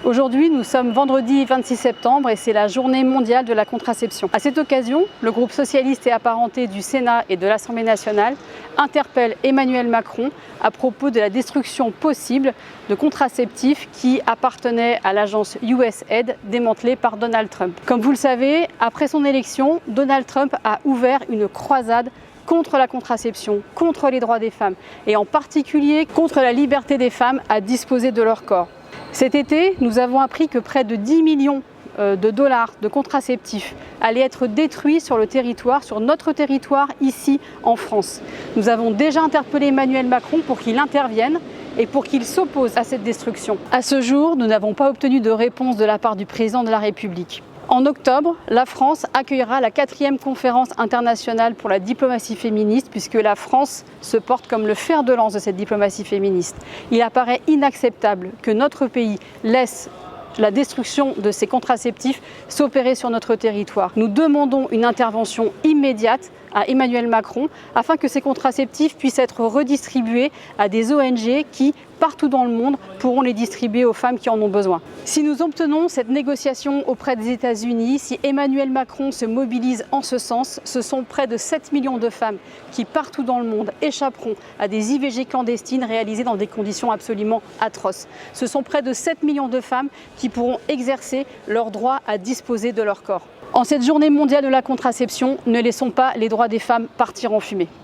Aujourd'hui, nous sommes vendredi 26 septembre et c'est la journée mondiale de la contraception. À cette occasion, le groupe socialiste et apparenté du Sénat et de l'Assemblée nationale interpelle Emmanuel Macron à propos de la destruction possible de contraceptifs qui appartenaient à l'agence USAID démantelée par Donald Trump. Comme vous le savez, après son élection, Donald Trump a ouvert une croisade contre la contraception, contre les droits des femmes et en particulier contre la liberté des femmes à disposer de leur corps. Cet été, nous avons appris que près de 10 millions de dollars de contraceptifs allaient être détruits sur le territoire, sur notre territoire, ici en France. Nous avons déjà interpellé Emmanuel Macron pour qu'il intervienne et pour qu'il s'oppose à cette destruction. À ce jour, nous n'avons pas obtenu de réponse de la part du président de la République. En octobre, la France accueillera la 4e conférence internationale pour la diplomatie féministe puisque la France se porte comme le fer de lance de cette diplomatie féministe. Il apparaît inacceptable que notre pays laisse la destruction de ces contraceptifs s'opérer sur notre territoire. Nous demandons une intervention immédiate à Emmanuel Macron afin que ces contraceptifs puissent être redistribués à des ONG qui, partout dans le monde, pourront les distribuer aux femmes qui en ont besoin. Si nous obtenons cette négociation auprès des États-Unis, si Emmanuel Macron se mobilise en ce sens, ce sont près de 7 millions de femmes qui, partout dans le monde, échapperont à des IVG clandestines réalisées dans des conditions absolument atroces. Ce sont près de 7 millions de femmes qui pourront exercer leur droit à disposer de leur corps. En cette journée mondiale de la contraception, ne laissons pas les droits des femmes partir en fumée.